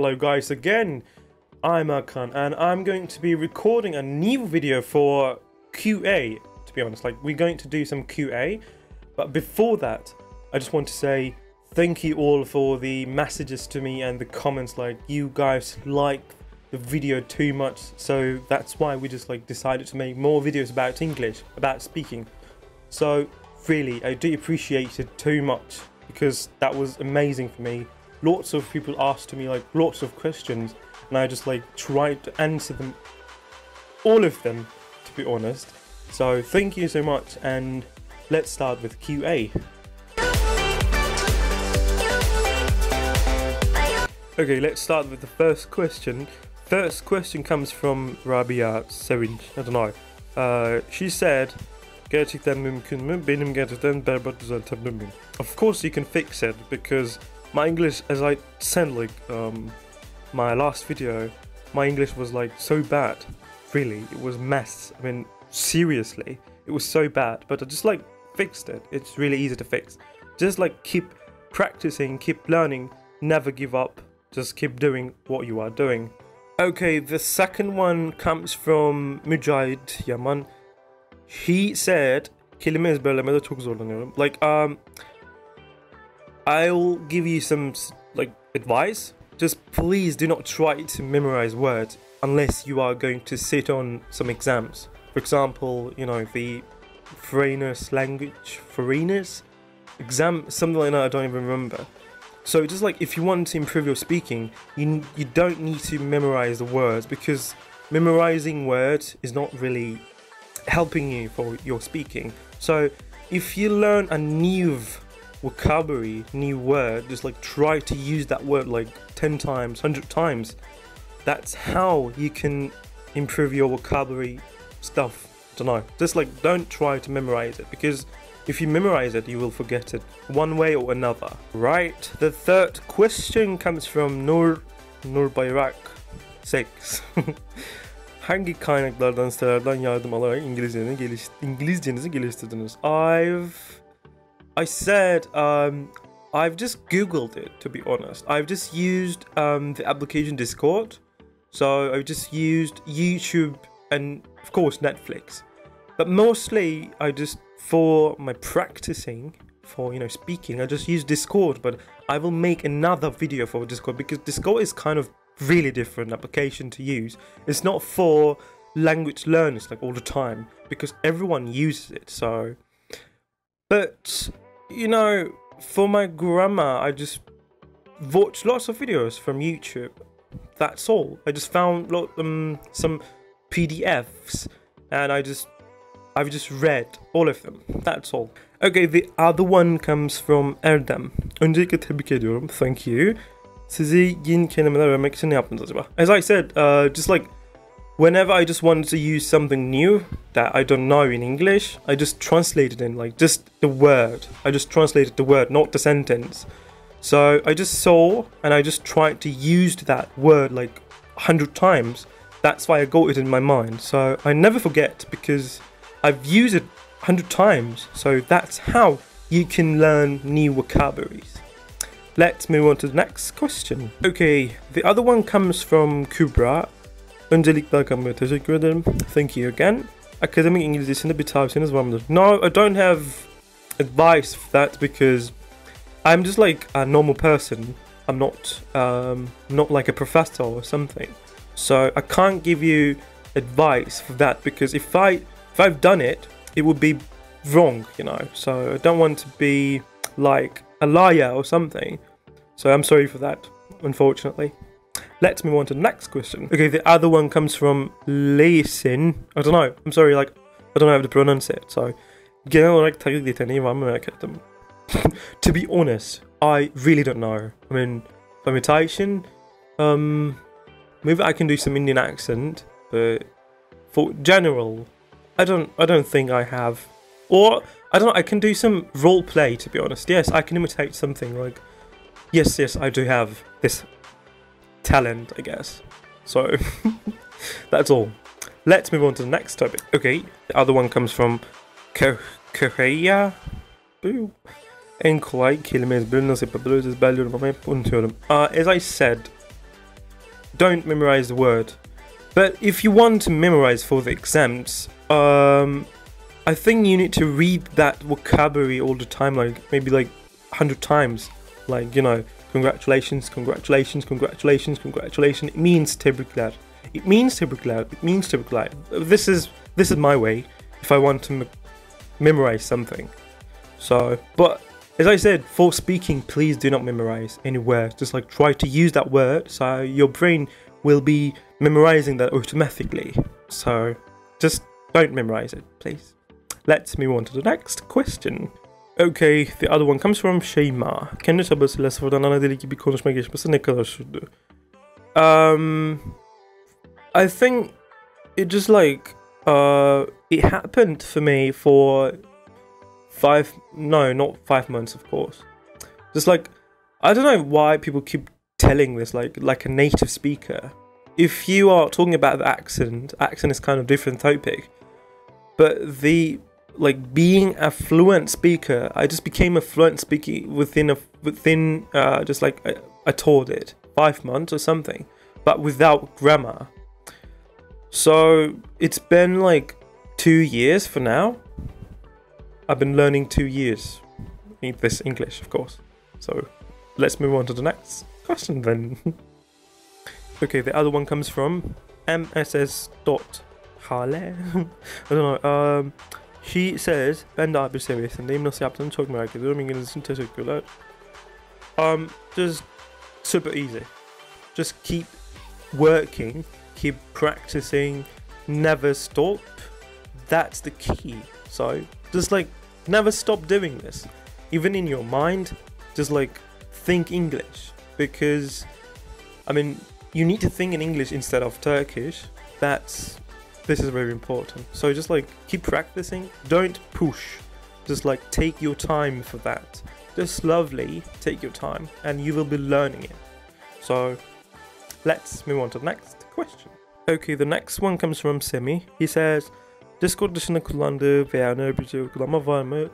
Hello guys again, I'm Hakan and I'm going to be recording a new video for QA, to be honest. Like, we're going to do some QA, but before that I just want to say thank you all for the messages to me and the comments. Like, you guys like the video too much, so that's why we just like decided to make more videos about English, about speaking. So really, I do appreciate it too much because that was amazing for me. Lots of people asked me like lots of questions and I just like tried to answer them, all of them, to be honest. So thank you so much, and let's start with QA. Okay, let's start with the first question. First question comes from Rabia Sevinç. I don't know. She said, gerçekten mümkün mü? Benim gerçekten berbat düzeltebilir miyim? Of course you can fix it, because my English, as I said like my last video, my English was like so bad. Really, it was mess. I mean, seriously, it was so bad, but I just like fixed it. It's really easy to fix. Just like keep practicing, keep learning, never give up. Just keep doing what you are doing. Okay, the second one comes from Mücahit Yaman. He said, kelime ezberlemede çok zorlanıyorum. Like, I'll give you some like advice. Just please do not try to memorize words unless you are going to sit on some exams. For example, you know, the foreigners language, foreigners exam, something like that, I don't even remember. So just like, if you want to improve your speaking, you don't need to memorize the words, because memorizing words is not really helping you for your speaking. So if you learn a new vocabulary, new word, just like try to use that word like 10 times, 100 times. That's how you can improve your vocabulary stuff. I don't know. Just like, don't try to memorize it, because if you memorize it, you will forget it one way or another. Right. The third question comes from Nur Bayrak 6. Hangi kaynaklardan, sitelerden yardım alarak İngilizcenizi geliştirdiniz? I said I've just Googled it, to be honest. I've just used the application Discord. So I've just used YouTube and of course Netflix. But mostly I just, for my practicing, for, you know, speaking, I just use Discord. But I will make another video for Discord, because Discord is kind of really different application to use. It's not for language learners like all the time, because everyone uses it. So, but you know, for my grammar, I just watch lots of videos from YouTube. That's all. I just found some PDFs and I've just read all of them. That's all. Okay, the other one comes from Evde. Öncelikle tebrik ediyorum. Thank you. Sizi yeni kelimeler öğrenmek için ne yaptınız acaba? As I said, just like whenever I just wanted to use something new that I don't know in English, I just translated in like just the word. I just translated the word, not the sentence. So I just saw and I just tried to use that word like 100 times. That's why I got it in my mind. So I never forget, because I've used it 100 times. So that's how you can learn new vocabularies. Let's move on to the next question. Okay, the other one comes from Kübra. Öncelikle Hakan Bey, teşekkür ederim. Thank you again. Akademik İngilizcesinde bir tavsiyeniz var mıdır? No, I don't have advice for that, because I'm just like a normal person. I'm not like a professor or something. So I can't give you advice for that, because if I've done it, it would be wrong, you know. So I don't want to be like a liar or something. So I'm sorry for that, unfortunately. Let's move on to the next question. Okay, the other one comes from Leisin. I don't know. I'm sorry, like, I don't know how to pronounce it. So, genel olarak taklit yeteneği var mı merak ettim. To be honest, I really don't know. I mean, for imitation, maybe I can do some Indian accent, but for general, I don't think I have. Or I don't know, I can do some role play, to be honest. Yes, I can imitate something like, yes, I do have this talent, I guess. So that's all. Let's move on to the next topic. Okay, the other one comes from Korea. En kolay kelime ezberi nasıl yapabiliriz? Ezberliyorum ama hep unutuyorum. As I said, don't memorize the word. But if you want to memorize for the exams, I think you need to read that vocabulary all the time, like maybe like 100 times. Like, you know, congratulations, congratulations, congratulations, congratulations. It means tebrikler. It means tebrikler. It means tebrikler. This is my way if I want to memorize something. So, but as I said, for speaking, please do not memorize any word. Just like try to use that word, so your brain will be memorizing that automatically. So just don't memorize it, please. Let's move on to the next question. Okay, the other one comes from Şeyma. Kendi çabasıyla sıfırdan ana dili gibi konuşma geçmesi ne kadar sürdü? I think it just like it happened for me for not 5 months, of course. Just like, I don't know why people keep telling this like a native speaker. If you are talking about the accent is kind of different topic. But the like being a fluent speaker, I just became a fluent speaker within just like I told it 5 months or something, but without grammar. So it's been like 2 years for now. I've been learning 2 years in this English, of course. So let's move on to the next question then. Okay, the other one comes from mss.hale. I don't know. She says, ben de A1 seviyesindeyim. Nasıl yaptığını çok merak ediyorum. İngilizce için teşekkürler. Just super easy. Just keep working, keep practicing, never stop. That's the key. So just like never stop doing this. Even in your mind, just like think English, because I mean you need to think in English instead of Turkish. This is very important. So just like keep practicing, don't push, just like take your time for that. Just slowly take your time and you will be learning it. So let's move on to the next question. Okay, the next one comes from Semi. He says, Discord dışında kullandığı veya önerebileceği uygulama var mı?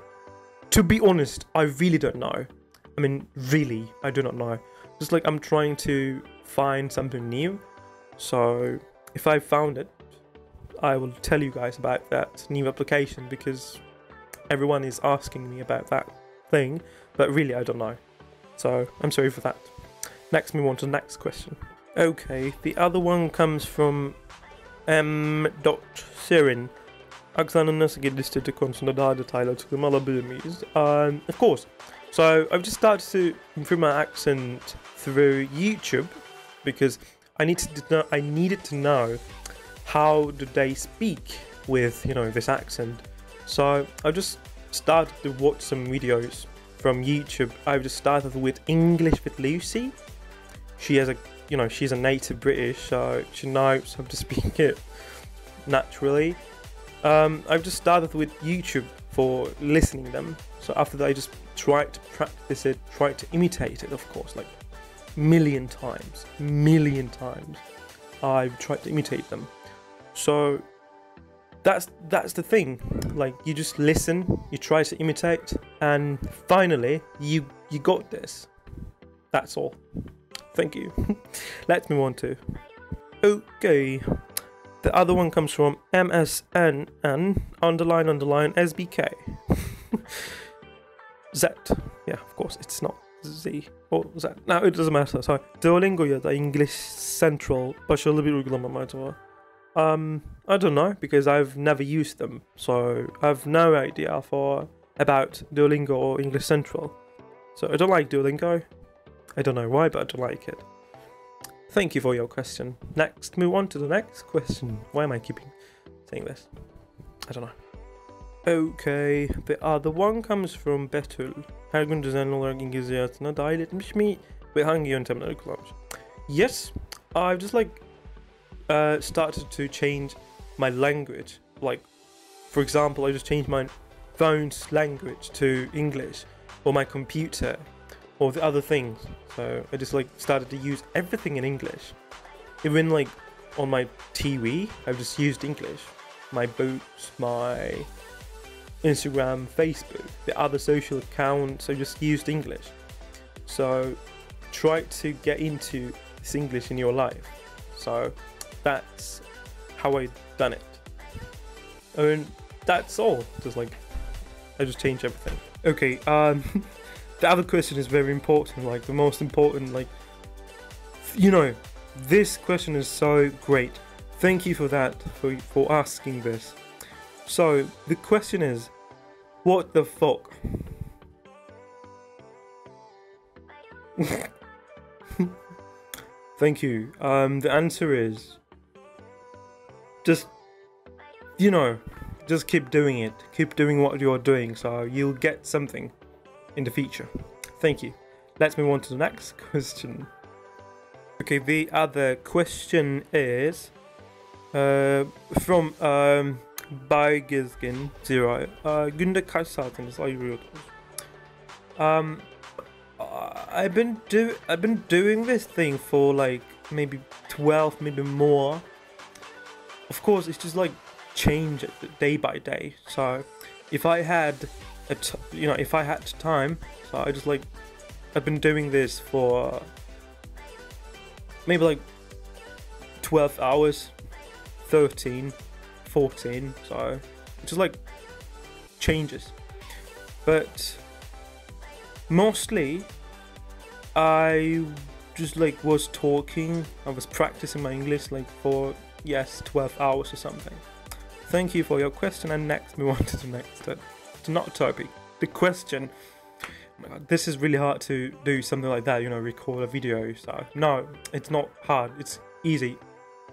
To be honest, I really don't know. I mean, really, I do not know. Just like I'm trying to find something new. So if I found it, I will tell you guys about that new application, because everyone is asking me about that thing, but really I don't know. So I'm sorry for that. Next, move on to the next question. Okay, the other one comes from M.Sirin. Aksanın nasıl geliştirdiği konusunda daha detaylı açıklama alabilir miyiz? Of course. So I've just started to improve my accent through YouTube, because I needed to know how do they speak with, you know, this accent. So I just started to watch some videos from YouTube. I've just started with English with Lucy. She has she's a native British, so she knows how to speak it naturally. I've just started with YouTube for listening them. So after that, I just tried to practice it, tried to imitate it, of course, like million times. I've tried to imitate them. So that's the thing. Like, you just listen, you try to imitate, and finally you got this. That's all. Thank you. Let's move on to. Okay. The other one comes from MSNN _ SBK. Z. Yeah, of course, it's not Z or Z. No, it doesn't matter. Sorry. Duolingo ya da English Central başarılı bir uygulama mı acaba? I don't know, because I've never used them, so I've no idea about Duolingo or English Central. So I don't like Duolingo. I don't know why, but I don't like it. Thank you for your question. Next, move on to the next question. Why am I keeping saying this? I don't know. Okay, the other one comes from Betül. Her gün düzenli olarak İngilizce hayatına dahil etmiş mi ve hangi yöntemleri kullanmış? Yes, I've just like started to change my language. Like, for example, I just changed my phone's language to English, or my computer, or the other things. So I just like started to use everything in English. Even like on my TV, I've just used English. My books, my Instagram, Facebook, the other social accounts, I just used English. So try to get into this English in your life. So that's how I done it. And that's all. Just like I just changed everything. Okay, the other question is very important, like the most important, like, you know, this question is so great. Thank you for that, for asking this. So the question is, what the fuck? Thank you. The answer is just, you know, just keep doing it. Keep doing what you're doing, so you'll get something in the future. Thank you. Let's move on to the next question. Okay, the other question is from Baygezgin 0. Günde kaç saatiniz ayırıyordunuz? I've been doing this thing for like maybe 12, maybe more. Of course, it's just like change it day by day. So if I had if I had time, so I just like I've been doing this for maybe like 12 hours, 13, 14. So it just like changes, but mostly I just like was talking. I was practicing my English like for 12 hours or something. Thank you for your question, and next we want to the next not topic. The question. Oh my God, this is really hard to do something like that, you know, record a video. So no, it's not hard, it's easy.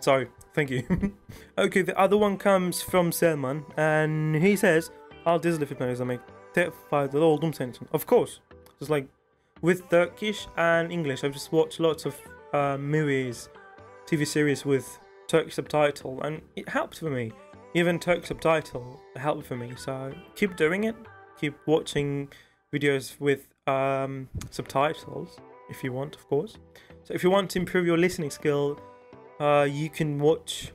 So thank you. Okay, the other one comes from Selman, and he says, "Al dizi filmler izlemekte faydalı oldum senin için." Of course, just like with Turkish and English, I've just watched lots of movies, TV series with Turkish subtitle, and it helped for me. Even Turkish subtitle helped for me. So keep doing it. Keep watching videos with subtitles if you want, of course. So if you want to improve your listening skill, you can watch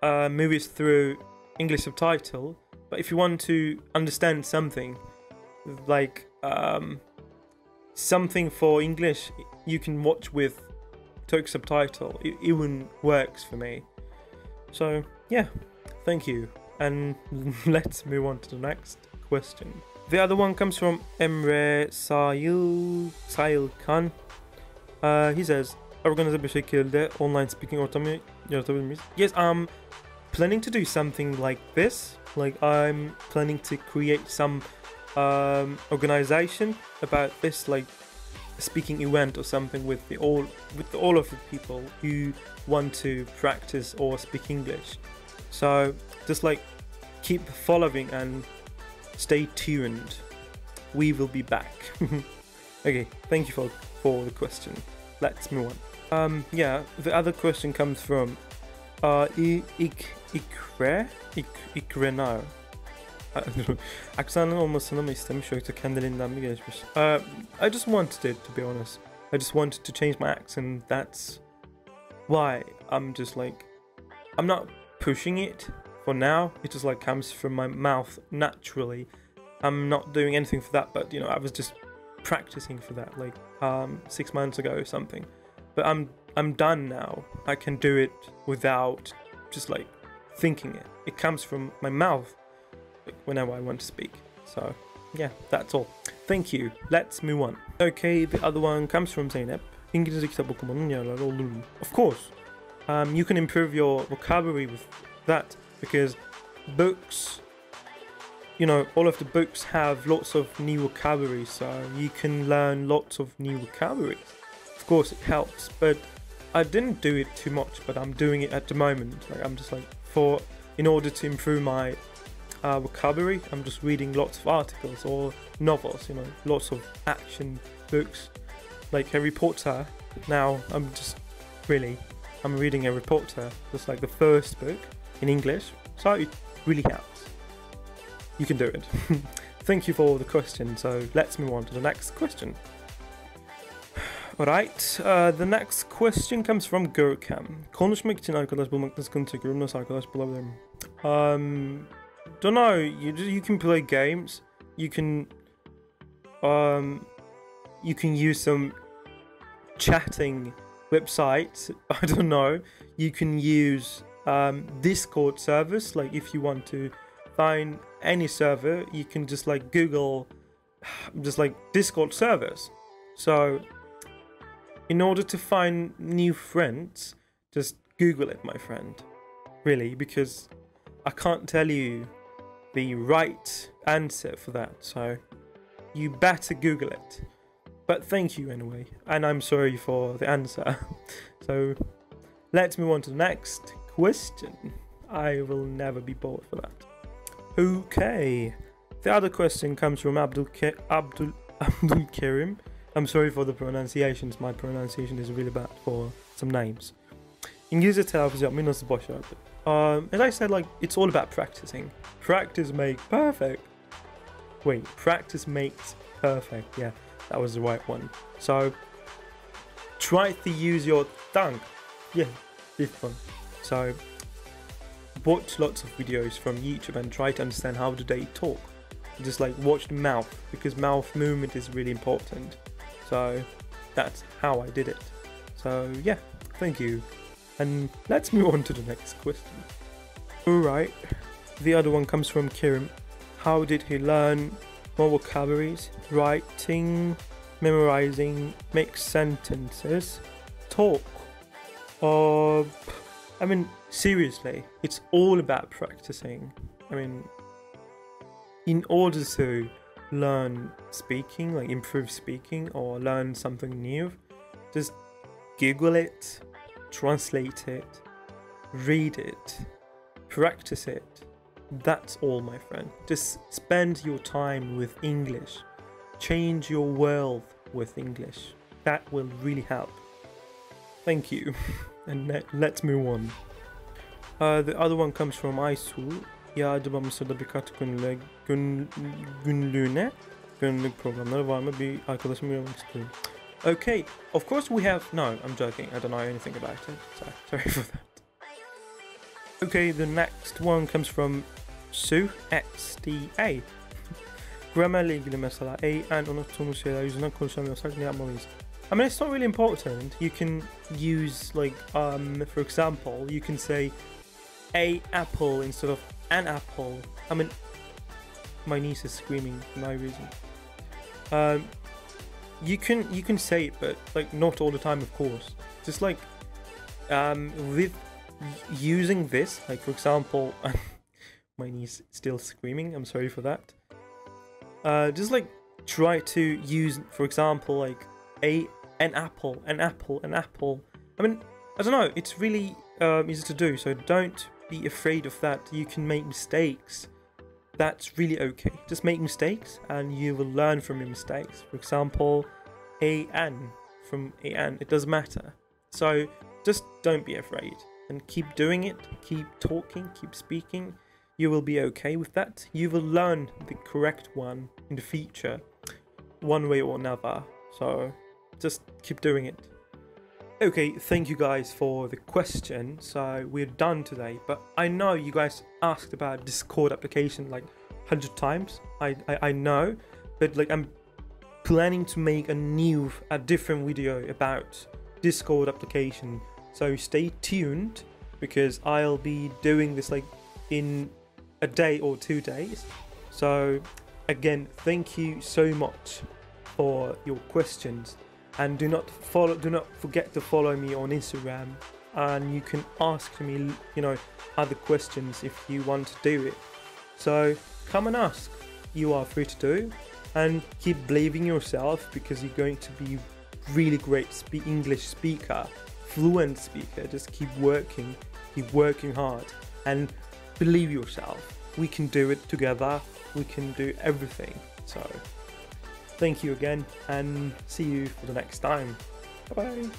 movies through English subtitle. But if you want to understand something, like something for English, you can watch with Turkish subtitle. It even works for me. So yeah, thank you. And let's move on to the next question. The other one comes from Emre Sayılkan. He says, organize bir şekilde online speaking ortamı yaratabilir miyiz? Yes, I'm planning to do something like this. Like I'm planning to create some organization about this, like a speaking event or something with all of the people who want to practice or speak English. So just like keep following and stay tuned. We will be back. Okay, thank you for the question. Let's move on. Yeah, the other question comes from İkrenar. Aksanın olmasını mı istemiş yoksa kendiliğinden mi gelişmiş? I just wanted it, to be honest. I just wanted to change my accent. That's why I'm not pushing it for now. It just like comes from my mouth naturally. I'm not doing anything for that, but you know, I was just practicing for that like 6 months ago or something. But I'm done now. I can do it without just like thinking it. It comes from my mouth like, whenever I want to speak. So yeah, that's all. Thank you. Let's move on. Okay, the other one comes from Zeynep. İngilizce kitap okumanın yararları olur mu? Of course. You can improve your vocabulary with that because books, you know, all of the books have lots of new vocabulary, so you can learn lots of new vocabulary. Of course, it helps, but I didn't do it too much, but I'm doing it at the moment. Like I'm just like in order to improve my vocabulary, I'm just reading lots of articles or novels, you know, lots of action books, like Harry Potter. Now I'm reading Harry Potter, just like the first book in English, so it really helps. You can do it. Thank you for the question. So let's move on to the next question. Alright, the next question comes from Görkem. Konuşmak için arkadaş bulmakta sıkıntı çekiyorum. Nasıl arkadaş bulabilirim? Don't know. You can play games. You can use some chatting website, I don't know, you can use Discord servers. Like if you want to find any server, you can just like Google just like Discord servers. So in order to find new friends, just Google it, my friend, really, because I can't tell you the right answer for that, so you better Google it. But thank you anyway, and I'm sorry for the answer. So let's move on to the next question. I will never be bored for that. Okay, the other question comes from Abdul Karim. I'm sorry for the pronunciations. My pronunciation is really bad for some names. İngilizce telaffuz yapmayı nasıl başardın? As I said, like, it's all about practicing. Practice makes perfect. Wait, practice makes perfect. Yeah, that was the right one. So try to use your tongue. Yeah, this one. So watch lots of videos from YouTube and try to understand how do they talk. Just like watch the mouth, because mouth movement is really important. So that's how I did it. So yeah, thank you. And let's move on to the next question. Alright, the other one comes from Kirim. How did he learn more vocabularies? Writing, memorizing, make sentences, talk. I mean, seriously, it's all about practicing. I mean, in order to learn speaking, like improve speaking or learn something new, just Google it, translate it, read it, practice it. That's all, my friend. Just spend your time with English. Change your world with English. That will really help. Thank you. And let's move on. The other one comes from Aysu. Acaba Mısır'da birkaç günlüğüne günlük programları var mı? Bir arkadaşımı görmek istiyorum. Okay, of course we have... No, I'm joking. I don't know anything about it. So, sorry for that. Okay, the next one comes from Sue XDA. Gramerle ilgili mesela and unuttuğumuz şeyler yüzünden konuşamıyorsak ne yapmalıyız? I mean, it's not really important. You can use, like, for example, you can say a apple instead of an apple. I mean, my niece is screaming for no reason. You can say it, but like not all the time, of course. Just like with using this, like for example, my niece is still screaming. I'm sorry for that. Just like try to use, for example, like an apple. I mean, I don't know. It's really easy to do. So don't be afraid of that. You can make mistakes. That's really okay. Just make mistakes and you will learn from your mistakes. For example, from an, it doesn't matter. So just don't be afraid and keep doing it, keep talking, keep speaking. You will be okay with that. You will learn the correct one in the future, one way or another. So just keep doing it. Okay, thank you guys for the question. So we're done today, but I know you guys asked about Discord application like 100 times. I know, but like I'm planning to make a different video about Discord application. So stay tuned because I'll be doing this like in a day or 2 days. So again, thank you so much for your questions. And do not forget to follow me on Instagram, and you can ask me, other questions if you want to do it. So come and ask. You are free to do, and keep believing yourself because you're going to be really great English speaker, fluent speaker. Just keep working hard, and believe yourself. We can do it together. We can do everything. So. Thank you again and see you for the next time. Bye bye.